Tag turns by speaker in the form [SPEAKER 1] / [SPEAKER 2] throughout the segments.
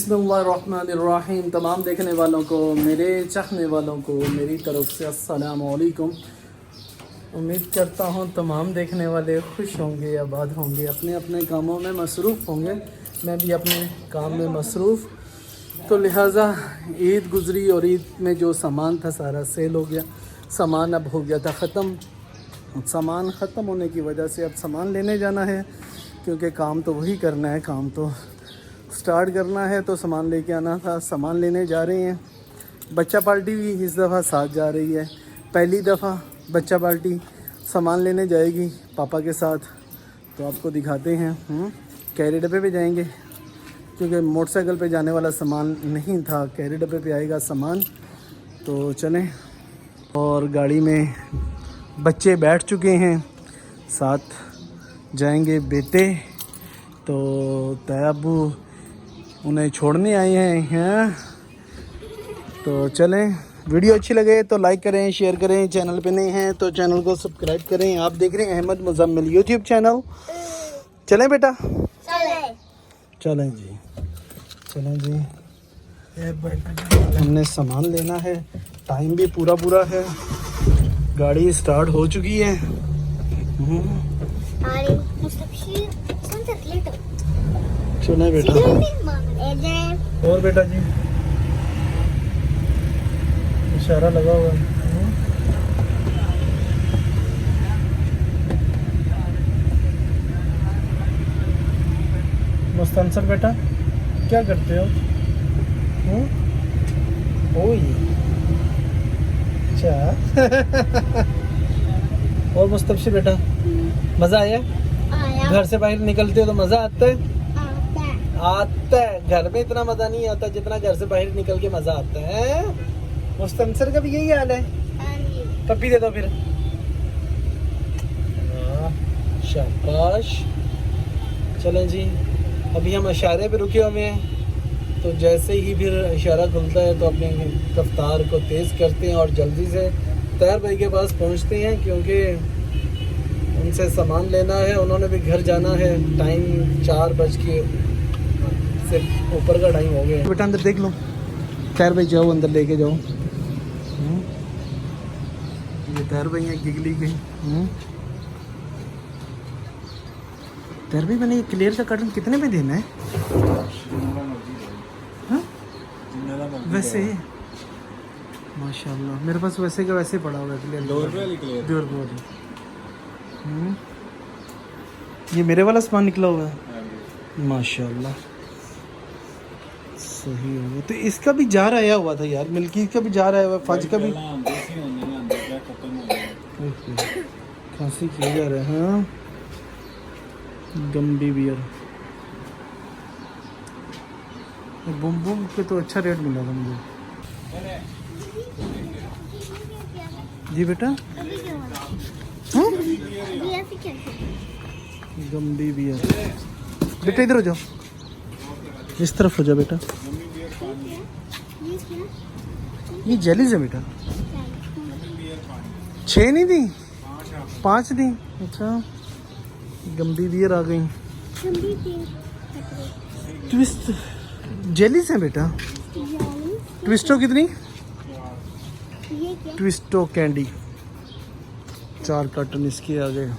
[SPEAKER 1] बिस्मिल्लाहिर्रहमानिर्रहीम। तमाम देखने वालों को, मेरे चाहने वालों को मेरी तरफ से अस्सलाम वालेकुम। उम्मीद करता हूँ तमाम देखने वाले खुश होंगे, आबाद होंगे, अपने अपने कामों में मसरूफ़ होंगे। मैं भी अपने काम में मसरूफ़, तो लिहाजा ईद गुज़री और ईद में जो सामान था सारा सेल हो गया। सामान अब हो गया था ख़त्म। सामान ख़त्म होने की वजह से अब सामान लेने जाना है, क्योंकि काम तो वही करना है, काम तो स्टार्ट करना है, तो सामान लेके आना था। सामान लेने जा रहे हैं। बच्चा पार्टी भी इस दफ़ा साथ जा रही है। पहली दफ़ा बच्चा पार्टी सामान लेने जाएगी पापा के साथ, तो आपको दिखाते हैं। कैरी डब्बे पे जाएंगे, क्योंकि मोटरसाइकिल पे जाने वाला सामान नहीं था, कैरी डब्बे पे आएगा सामान। तो चलें। और गाड़ी में बच्चे बैठ चुके हैं, साथ जाएंगे बेटे। तो तैयाबू उन्हें छोड़ने आए हैं। तो चलें। वीडियो अच्छी लगे तो लाइक करें, शेयर करें। चैनल पे नए हैं तो चैनल को सब्सक्राइब करें। आप देख रहे हैं अहमद मुज़म्मिल यूट्यूब चैनल। चलें बेटा, चलें जी, चलें जी। हमने सामान लेना है, टाइम भी पूरा है। गाड़ी स्टार्ट हो चुकी है। चलें बेटा। और बेटा जी, इशारा लगा हुआ है। मुस्तंसर बेटा, क्या करते हो? ओए अच्छा। और मुस्तबशिर बेटा, मज़ा आया? घर से बाहर निकलते हो तो मज़ा आता है? आता है। घर में इतना मज़ा नहीं आता जितना घर से बाहर निकल के मज़ा आता है। मुस्तंसर का भी यही हाल है। पप्पी दे दो फिर। शाबाश। चलें जी, अभी हम इशारे पे रुके हुए हैं, तो जैसे ही फिर इशारा खुलता है तो अपने रफ्तार को तेज़ करते हैं और जल्दी से तैयार भाई के पास पहुंचते हैं, क्योंकि उनसे सामान लेना है। उन्होंने भी घर जाना है। टाइम 4 बज के से ऊपर का टाइम हो गया। बेटा अंदर देख लो। तैयार भाई जाओ, अंदर लेके जाओ। ये तैयार भाई हैं गिगली के। तैयार भाई, मैंने ये क्लियर का कर्टन कितने में देना है? वैसे माशाल्लाह मेरे पास वैसे का वैसे पड़ा हुआ है क्लियर। 2 रुपये। ये मेरे वाला सामान निकला हुआ है माशाल्लाह। सही हो गया। तो इसका भी जार आया हुआ था यार, मिल्की का भी जार आया हुआ, फज का भी। खांसी किया जा रहा है। हाँ, गम्बी बियर बूम बूम पे तो अच्छा रेट मिला था मुझे। जी बेटा। गम्बी बियर। बेटा इधर हो जाओ, इस तरफ हो जाओ बेटा। ये जेलीज है बेटा। 6 नहीं दी, 5 दी। अच्छा, गम्बी बियर आ गई। ट्विस्ट जेलीज है बेटा। ट्विस्टो कितनी? ट्विस्टो कैंडी 4 कार्टन इसके आ गए।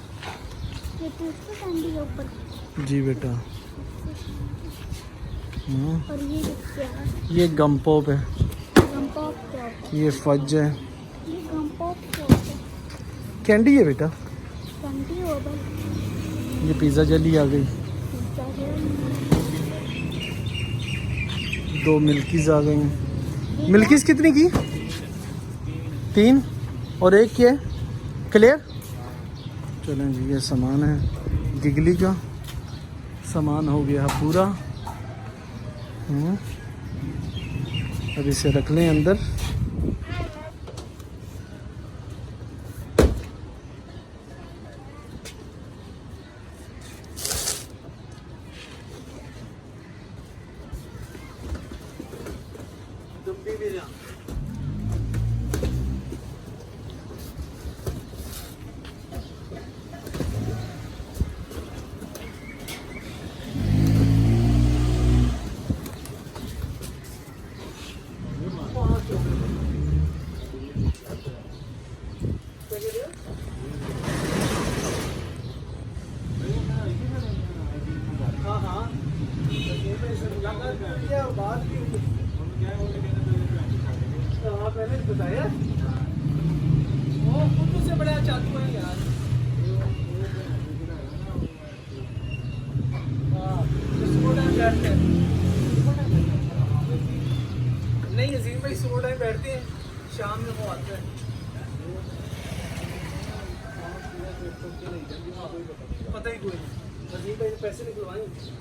[SPEAKER 1] जी बेटा। ये गम पॉप है। ये फज है। कैंडी है बेटा। ये पिज़्ज़ा जेली आ गई। 2 मिल्कीज़ आ गई। मिल्कीज़ कितनी की? 3 और 1 की है क्लियर। चलें जी, ये सामान है गिगली का। सामान हो गया पूरा। अब इसे रख लें अंदर। क्या बात भी हाँ पहले बताया वो खुद से बड़ा चालू है यार। हाँ बैठते हैं नहीं अजीम भाई सुबह टाइम बैठते हैं शाम में वो आते हैं पता ही कोई नहीं अजीम भाई पैसे निकलवाएंगे।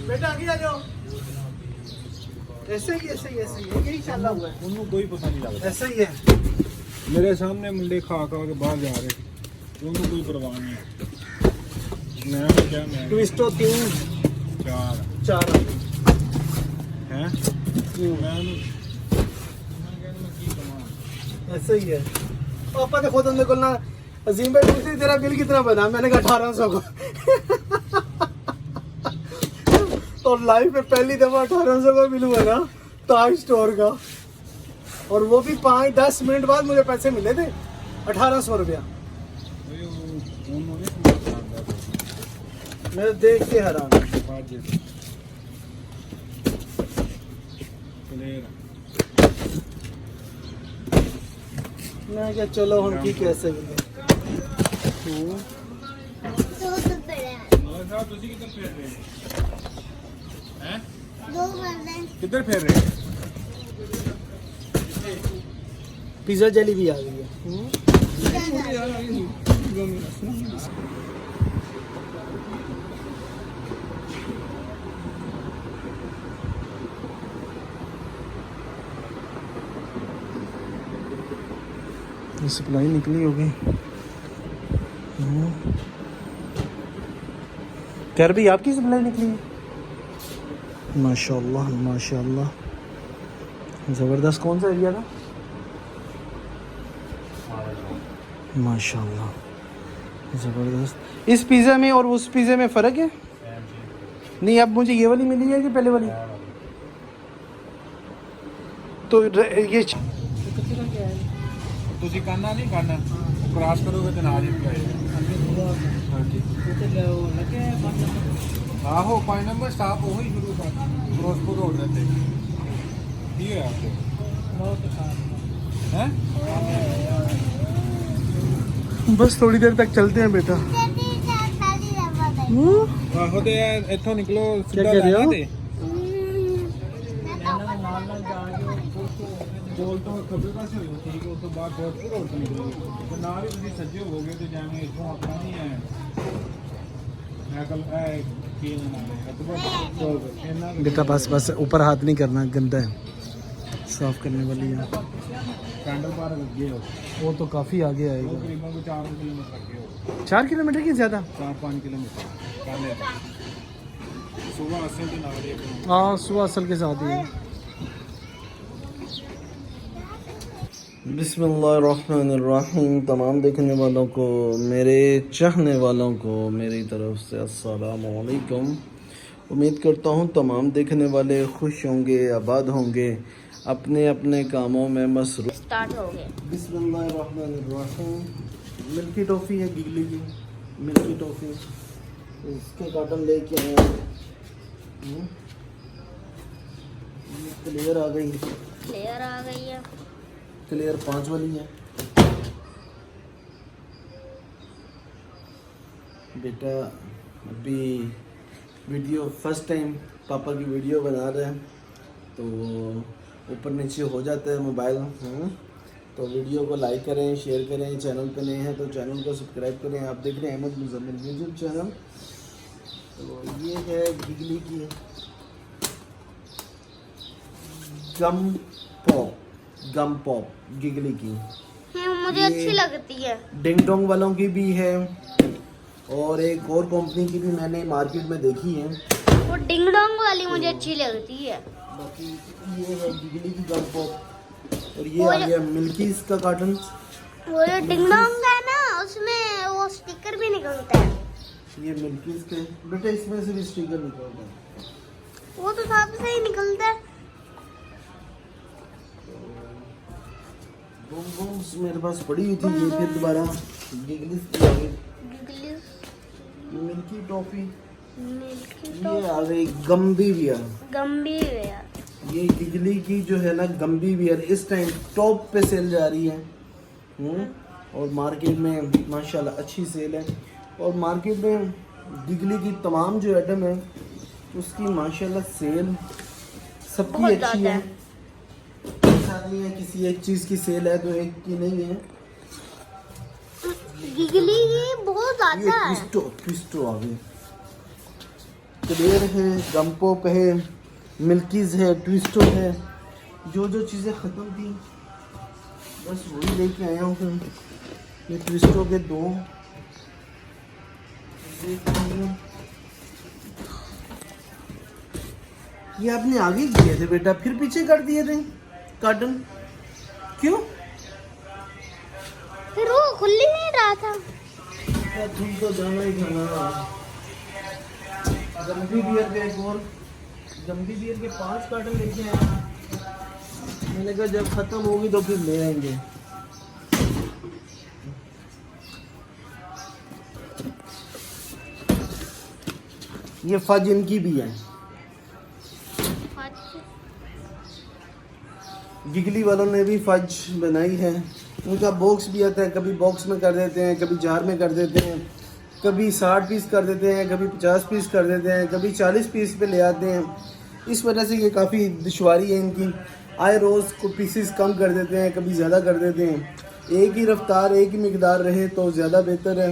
[SPEAKER 1] बेटा आगे आ जाओ ऐसे ही यही चल हुआ है
[SPEAKER 2] उन्होंने कोई पता नहीं लगता
[SPEAKER 1] ऐसा ही है।
[SPEAKER 2] मेरे सामने मुंडे खा खा के बाहर जा रहे उनको कोई परवाह नहीं है। मैं क्या मैं
[SPEAKER 1] ट्विस्टो 3 4
[SPEAKER 2] हैं
[SPEAKER 1] ऐसा ही है। पापा ने खुद अंदर बोलना अजीम भाई पूछते तेरा बिल कितना बना मैंने कहा 1800 को और लाइफ में पहली दफा 1800 का बिल हुआ ना ताज स्टोर का और वो भी 5-10 मिनट बाद मुझे पैसे मिले थे 1800 रुपया। मैं देख के हैरान मैं क्या चलो हम की कैसे मिले
[SPEAKER 2] किधर फेर रहे
[SPEAKER 1] पिज्जा जली भी आ गई है। सप्लाई निकली होगी कर भी आपकी सप्लाई निकली है माशाल्लाह माशाल्लाह ज़बरदस्त। कौन सा एरिया था माशाल्लाह ज़बरदस्त। इस पिज़्ज़ा में और उस पिज़्ज़े में फ़र्क है नहीं अब मुझे ये वाली मिली है कि पहले वाली तो ये
[SPEAKER 2] ਤੁਸੀਂ ਕਰਨਾ ਨਹੀਂ ਕਰਨਾ ਕ੍ਰਾਸ ਕਰੋਗੇ ਤੇ ਨਾਲ ਹੀ ਆਏਗਾ ਆਹੋ 5 ਨੰਬਰ ਸਟਾਪ ਉਹੀ ਸ਼ੁਰੂ ਕਰ ਫਿਰੋਜ਼ਪੁਰ ਰੋਡ ਤੇ ਕੀ ਹੋਇਆ ਆਪਕੇ हैं
[SPEAKER 1] बस थोड़ी देर तक चलते हैं बेटा।
[SPEAKER 2] ਆਹੋ ਤੇ ਇੱਥੋਂ ਨਿਕਲੋ
[SPEAKER 1] क्या कह रहे हो
[SPEAKER 2] ਕੋਲ ਤੋਂ ਖੱਬੇ ਪਾਸੇ ਹੋ ਠੀਕ ਉਸ ਤੋਂ ਬਾਅਦ ਫਿਰੋਜ਼ਪੁਰ ਰੋਡ ਤੋਂ ਨਿਕਲੋ ਤੇ ਨਾਲ ਹੀ ਤੁਸੀਂ ਸੱਜੇ ਹੋਵੋਗੇ ਤੇ ਜਿਵੇਂ ਇੱਥੋਂ ਆਪਣਾ ਨਹੀਂ ਹੈ ਸਾਈਕਲ ਕੀ ਨਾਮ ਹੈ
[SPEAKER 1] बेटा बस बस ऊपर हाथ नहीं करना गंदा है साफ करने वाली है
[SPEAKER 2] कैंडल पार्क लगे हो
[SPEAKER 1] वो तो काफ़ी आगे आएगा
[SPEAKER 2] तकरीबन 4 किलोमीटर लगे हो
[SPEAKER 1] 4 किलोमीटर की ज़्यादा
[SPEAKER 2] 4-5 किलोमीटर कर ले सुबह असल दिन आ रही है
[SPEAKER 1] हाँ सुबह असल के साथ ही है। बिस्मिल्लाहिर्रहमानिर्रहीम। तमाम देखने वालों को मेरे चाहने वालों को मेरी तरफ से अस्सलाम वालेकुम। उम्मीद करता हूँ तमाम देखने वाले खुश होंगे आबाद होंगे अपने अपने कामों में मसरूफ।
[SPEAKER 3] स्टार्ट हो गए।
[SPEAKER 1] बिस्मिल्लाहिर्रहमानिर्रहीम। मिल्की टॉफ़ी है गिगली की मिल्की टॉफ़ी इसके कार्टन लेके आए हैं। क्लियर आ गई
[SPEAKER 3] है
[SPEAKER 1] क्लियर 5 वाली है बेटा। अभी वीडियो फर्स्ट टाइम पापा की वीडियो बना रहे हैं तो ऊपर नीचे हो जाता है मोबाइल तो वीडियो को लाइक करें शेयर करें। चैनल पे नए हैं तो चैनल को सब्सक्राइब करें। आप देख रहे हैं अहमद मुज़म्मिल यूट्यूब चैनल।
[SPEAKER 3] ये है गिगली की गम पॉप गिगली की।
[SPEAKER 4] मुझे
[SPEAKER 3] ये
[SPEAKER 4] अच्छी लगती है।
[SPEAKER 3] डिंग डोंग वालों की भी है और एक और कंपनी की भी मैंने मार्केट में देखी है।
[SPEAKER 4] वो डिंग डोंग वाली मुझे अच्छी लगती है।
[SPEAKER 3] बाकी ये है गिगली की गम पॉप और ये आ गया मिल्कीज का कार्टन।
[SPEAKER 4] वो जो डिंग डोंग है ना उसमें वो स्टिकर भी निकलता है।
[SPEAKER 3] ये मिल्कीज के बेटा इसमें से भी स्टिकर निकलता है।
[SPEAKER 4] वो तो सबसे ही निकलता है।
[SPEAKER 3] बूम बूम्स मेरे पास पड़ी हुई थी, ये फिर दोबारा गिगलीज की आ गई। मिल्की टॉफी ये आ गई गम्बी बियर।
[SPEAKER 4] गंभी है।
[SPEAKER 3] ये गिगली की जो है ना गम्बी बियर इस टाइम टॉप पे सेल जा रही है। और मार्केट में माशाल्लाह अच्छी सेल है और मार्केट में गिगली की तमाम जो आइटम है उसकी माशाल्लाह सेल सबकी
[SPEAKER 4] बहुत
[SPEAKER 3] अच्छी
[SPEAKER 4] ज्यादा
[SPEAKER 3] है। ऐसा नहीं है किसी एक चीज़ की सेल है तो एक की नहीं है।
[SPEAKER 4] गिगली की बहुत
[SPEAKER 3] ये
[SPEAKER 4] ज्यादा है।
[SPEAKER 3] ट्विस्टो आ गए, क्लेयर है, गमपॉप है, मिल्कीज है, ट्विस्टो है। जो जो चीज़ें ख़त्म थी बस वही लेके आया हूँ। ये ट्विस्टो के दो ये आपने आगे किए थे बेटा फिर पीछे कर दिए थे कार्टन क्यों?
[SPEAKER 4] फिर वो खुल ही नहीं रहा था।
[SPEAKER 3] तुम तो जाना ही था ना। गंभी बियर के एक और गंभी बियर के 5 कार्टन लेके आए। मैंने कहा जब खत्म होगी तो फिर ले आएंगे। ये फज इनकी भी है, गिगली वालों ने भी फज बनाई है। उनका बॉक्स भी आता है, कभी बॉक्स में कर देते हैं, कभी जार में कर देते हैं, कभी 60 पीस कर देते हैं, कभी 50 पीस कर देते हैं, कभी 40 पीस पे ले आते हैं। इस वजह से ये काफ़ी दुश्वारी है इनकी। आए रोज़ को पीसेस कम कर देते हैं, कभी ज़्यादा कर देते हैं। एक ही रफ्तार एक ही मिकदार रहे तो ज़्यादा बेहतर है।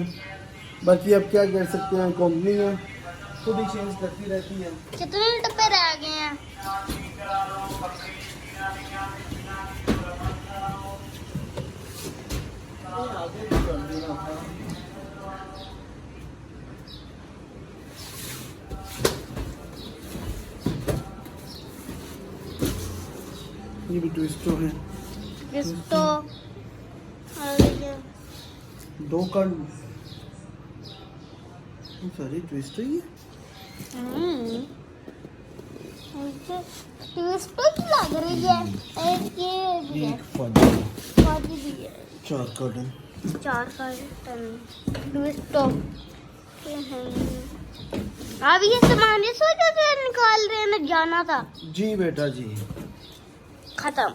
[SPEAKER 3] बाकी अब क्या कर सकते हैं, कंपनी है खुद ही चेंज करती रहती है।
[SPEAKER 4] कितने डब्बे रह गए हैं?
[SPEAKER 3] आगे भी कर देना था। ये भी ट्विस्टो है।
[SPEAKER 4] ट्विस्टो और ये
[SPEAKER 3] 2 का सारी ट्विस्टो ही है।
[SPEAKER 4] मुझे ट्विस्टो की लग रही है। एक ये भी है।
[SPEAKER 3] एक फज
[SPEAKER 4] फज भी है।
[SPEAKER 3] 4 कार्टन
[SPEAKER 4] 4 कार्टन ट्विस्टो के हैं। अब ये सामान ये सोचा से निकाल रहे हैं ना, जाना था।
[SPEAKER 3] जी बेटा जी।
[SPEAKER 4] खत्म।